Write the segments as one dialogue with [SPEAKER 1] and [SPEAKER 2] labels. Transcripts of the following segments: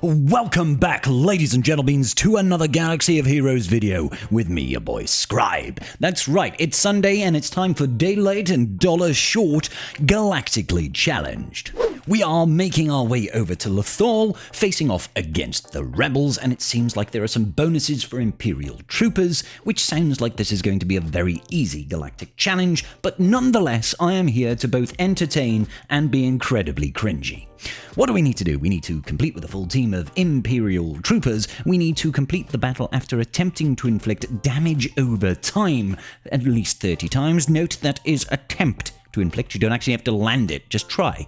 [SPEAKER 1] Welcome back, ladies and gentlemen, to another Galaxy of Heroes video with me, your boy Scribe. That's right, it's Sunday and it's time for Day Late and Dollar Short Galactically Challenged. We are making our way over to Lothal, facing off against the Rebels, and it seems like there are some bonuses for Imperial Troopers, which sounds like this is going to be a very easy Galactic challenge, but nonetheless, I am here to both entertain and be incredibly cringy. What do we need to do? We need to complete with a full team of Imperial Troopers. We need to complete the battle after attempting to inflict damage over time, at least 30 times. Note that is attempt to inflict. You don't actually have to land it. Just try.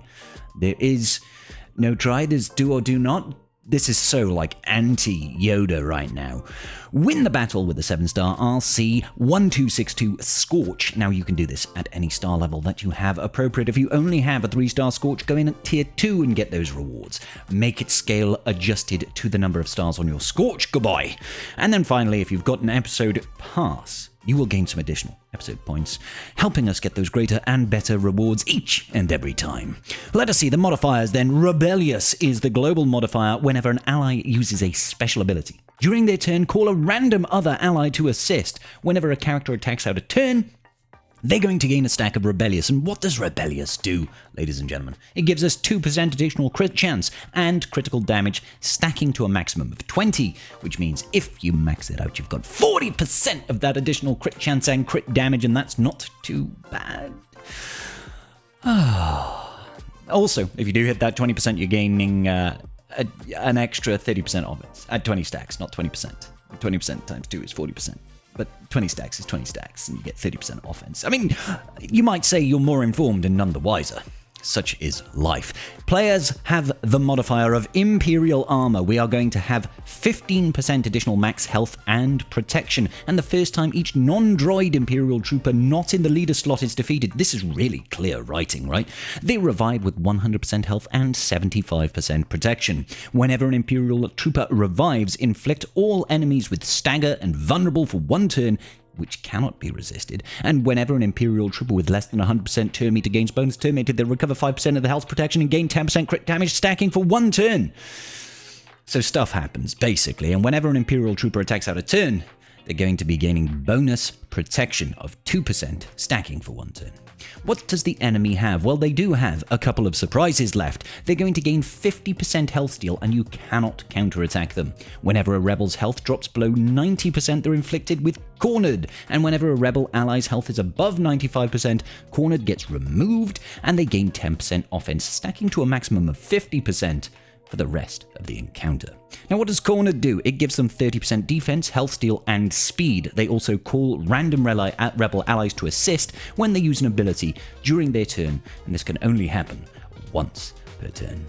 [SPEAKER 1] There is no try. There's do or do not. This is so like anti-Yoda right now. Win the battle with a 7-star RC 1262 Scorch. Now you can do this at any star level that you have appropriate. If you only have a 3-star Scorch, go in at tier 2 and get those rewards. Make it scale adjusted to the number of stars on your Scorch. Goodbye. And then finally, if you've got an episode pass, you will gain some additional episode points, helping us get those greater and better rewards each and every time. Let us see the modifiers then. Rebellious is the global modifier whenever an ally uses a special ability. During their turn, call a random other ally to assist. Whenever a character attacks out of turn, they're going to gain a stack of Rebellious. And what does Rebellious do, ladies and gentlemen? It gives us 2% additional crit chance and critical damage, stacking to a maximum of 20, which means if you max it out, you've got 40% of that additional crit chance and crit damage, and that's not too bad. Also, if you do hit that 20%, you're gaining an extra 30% of it at 20 stacks, not 20%. 20% times 2 is 40%. But 20 stacks is 20 stacks, and you get 30% offense. I mean, you might say you're more informed and none the wiser. Such is life. Players have the modifier of Imperial Armor. We are going to have 15% additional max health and protection. And the first time each non-droid Imperial Trooper not in the leader slot is defeated. This is really clear writing, right? They revive with 100% health and 75% protection. Whenever an Imperial Trooper revives, inflict all enemies with stagger and vulnerable for 1 turn, which cannot be resisted, and whenever an Imperial Trooper with less than 100% turn meter gains bonus turn meter, they'll recover 5% of the health protection and gain 10% crit damage, stacking for 1 turn. So stuff happens, basically, and whenever an Imperial Trooper attacks out of turn, they're going to be gaining bonus protection of 2%, stacking for 1 turn. What does the enemy have? Well, they do have a couple of surprises left. They're going to gain 50% health steal, and you cannot counterattack them. Whenever a rebel's health drops below 90%, they're inflicted with Cornered, and whenever a rebel ally's health is above 95%, Cornered gets removed, and they gain 10% offense, stacking to a maximum of 50% for the rest of the encounter. Now, what does Cornered do? It gives them 30% defense, health steal, and speed. They also call random rebel allies to assist when they use an ability during their turn, and this can only happen once per turn.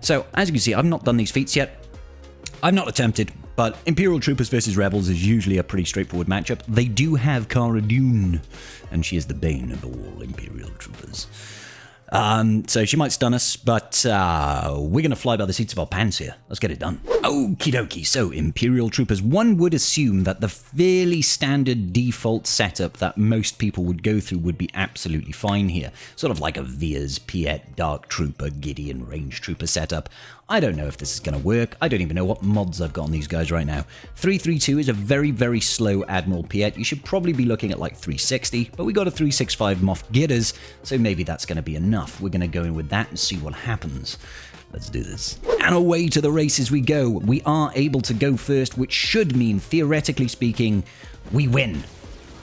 [SPEAKER 1] So, as you can see, I've not done these feats yet. I've not attempted, but Imperial Troopers versus Rebels is usually a pretty straightforward matchup. They do have Cara Dune, and she is the bane of all Imperial Troopers. So she might stun us, but we're going to fly by the seats of our pants here. Let's get it done. Okie dokie. So, Imperial Troopers. One would assume that the fairly standard default setup that most people would go through would be absolutely fine here. Sort of like a Veers, Piet, Dark Trooper, Gideon, Range Trooper setup. I don't know if this is going to work. I don't even know what mods I've got on these guys right now. 332 is a very, very slow Admiral Piet. You should probably be looking at like 360, but we got a 365 Moff Gitters, so maybe that's going to be enough. We're going to go in with that and see what happens. Let's do this. And away to the races we go. We are able to go first, which should mean, theoretically speaking, we win.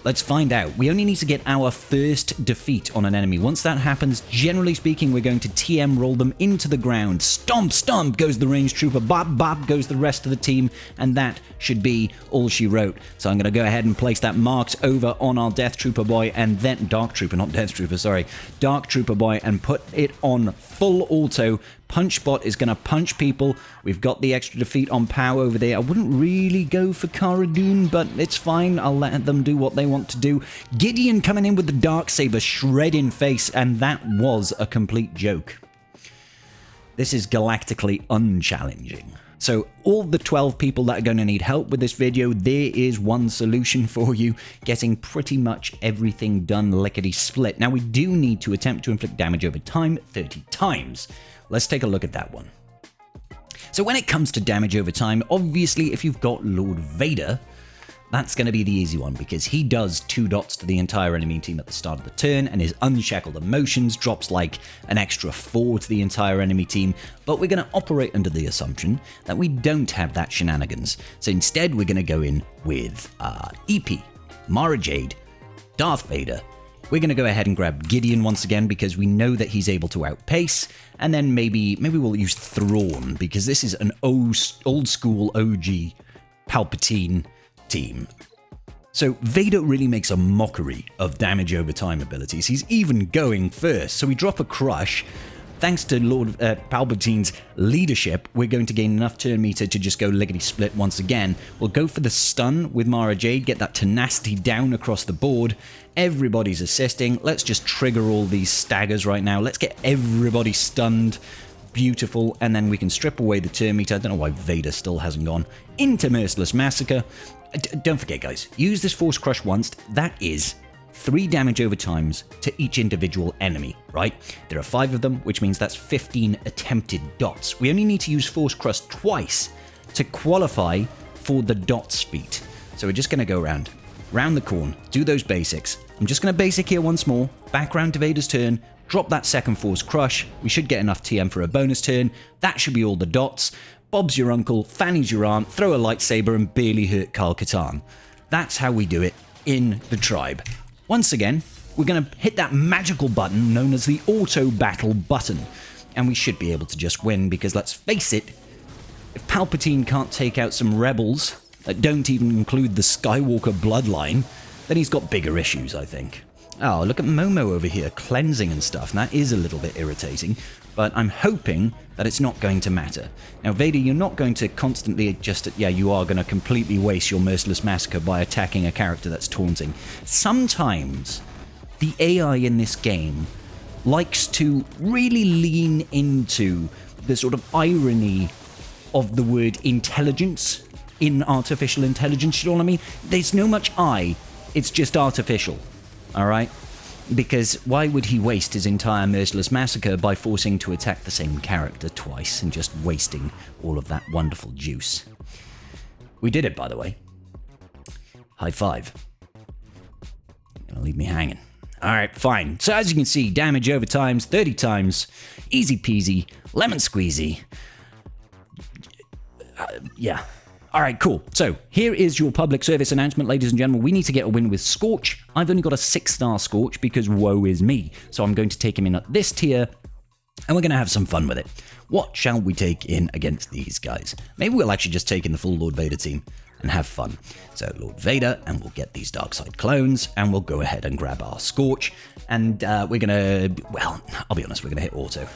[SPEAKER 1] Let's find out. We only need to get our first defeat on an enemy. Once that happens, generally speaking, we're going to TM roll them into the ground. Stomp, stomp goes the range trooper. Bop, bop goes the rest of the team. And that should be all she wrote. So I'm going to go ahead and place that marked over on our Death Trooper boy and then Dark Trooper, not Death Trooper, sorry. Dark Trooper boy, and put it on full auto. Punch bot is going to punch people. We've got the extra defeat on POW over there. I wouldn't really go for Cara Dune, but it's fine. I'll let them do what they want to do. Gideon coming in with the Darksaber, shredding face, and that was a complete joke. This is galactically unchallenging. So all the 12 people that are going to need help with this video, there is one solution for you, getting pretty much everything done lickety-split. Now we do need to attempt to inflict damage over time 30 times. Let's take a look at that one. So when it comes to damage over time, obviously if you've got Lord Vader, that's going to be the easy one because he does 2 dots to the entire enemy team at the start of the turn, and his Unshackled Emotions drops like an extra 4 to the entire enemy team, but we're going to operate under the assumption that we don't have that shenanigans. So instead we're going to go in with EP, Mara Jade, Darth Vader. We're going to go ahead and grab Gideon once again because we know that he's able to outpace, and then maybe we'll use Thrawn because this is an old school OG Palpatine team. So Vader really makes a mockery of damage over time abilities. He's even going first. So we drop a crush. Thanks to Lord Palpatine's leadership, we're going to gain enough turn meter to just go lickety-split once again. We'll go for the stun with Mara Jade, get that tenacity down across the board. Everybody's assisting. Let's just trigger all these staggers right now. Let's get everybody stunned. Beautiful, and then we can strip away the turn meter. I don't know why Vader still hasn't gone into Merciless Massacre. Don't forget, guys, use this Force Crush once. That is 3 damage over times to each individual enemy, right? There are 5 of them, which means that's 15 attempted dots. We only need to use Force Crush twice to qualify for the dots feat. So we're just going to go round the corner, do those basics. I'm just going to basic here once more, back round to Vader's turn, drop that second Force Crush. We should get enough TM for a bonus turn. That should be all the dots. Bob's your uncle, Fanny's your aunt, throw a lightsaber and barely hurt Kyle Katarn. That's how we do it in the tribe. Once again, we're going to hit that magical button known as the auto battle button. And we should be able to just win because let's face it, if Palpatine can't take out some rebels that don't even include the Skywalker bloodline, then he's got bigger issues, I think. Oh, look at Momo over here, cleansing and stuff. And that is a little bit irritating, but I'm hoping that it's not going to matter. Now, Vader, you're not going to constantly you are going to completely waste your Merciless Massacre by attacking a character that's taunting. Sometimes the AI in this game likes to really lean into the sort of irony of the word intelligence in artificial intelligence, you know what I mean? There's no much I, it's just artificial. Alright? Because why would he waste his entire Merciless Massacre by forcing to attack the same character twice and just wasting all of that wonderful juice? We did it, by the way. High five. Gonna leave me hanging. Alright, fine. So as you can see, damage over times, 30 times, easy peasy, lemon squeezy. Yeah. Alright, cool. So, here is your public service announcement, ladies and gentlemen. We need to get a win with Scorch. I've only got a 6-star Scorch because woe is me. So I'm going to take him in at this tier, and we're going to have some fun with it. What shall we take in against these guys? Maybe we'll actually just take in the full Lord Vader team and have fun. So, Lord Vader, and we'll get these Darkside clones, and we'll go ahead and grab our Scorch. And we're going to, well, I'll be honest, we're going to hit auto.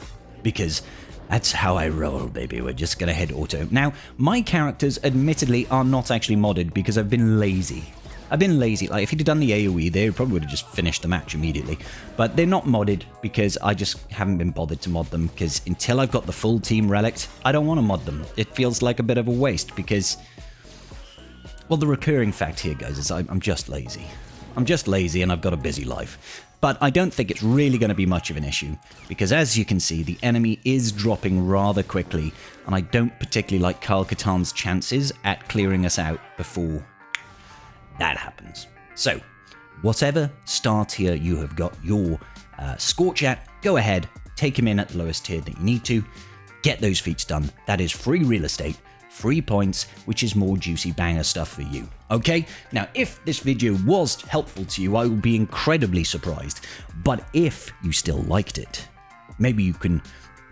[SPEAKER 1] Because that's how I roll, baby. We're just going to hit auto. Now, my characters, admittedly, are not actually modded because I've been lazy. Like, if he'd have done the AoE, they probably would have just finished the match immediately. But they're not modded because I just haven't been bothered to mod them because until I've got the full team relic, I don't want to mod them. It feels like a bit of a waste because, well, the recurring fact here, guys, is I'm just lazy. I'm just lazy and I've got a busy life. But I don't think it's really going to be much of an issue, because as you can see, the enemy is dropping rather quickly, and I don't particularly like Kyle Katarn's chances at clearing us out before that happens. So, whatever star tier you have got your Scorch at, go ahead, take him in at the lowest tier that you need to, get those feats done. That is free real estate, free points, which is more juicy banger stuff for you. Okay, now if this video was helpful to you, I will be incredibly surprised. But if you still liked it, maybe you can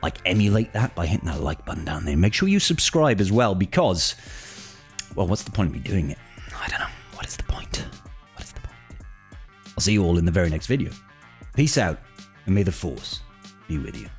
[SPEAKER 1] like emulate that by hitting that like button down there. Make sure you subscribe as well because, well, what's the point of me doing it? I don't know. What is the point? What is the point? I'll see you all in the very next video. Peace out, and may the Force be with you.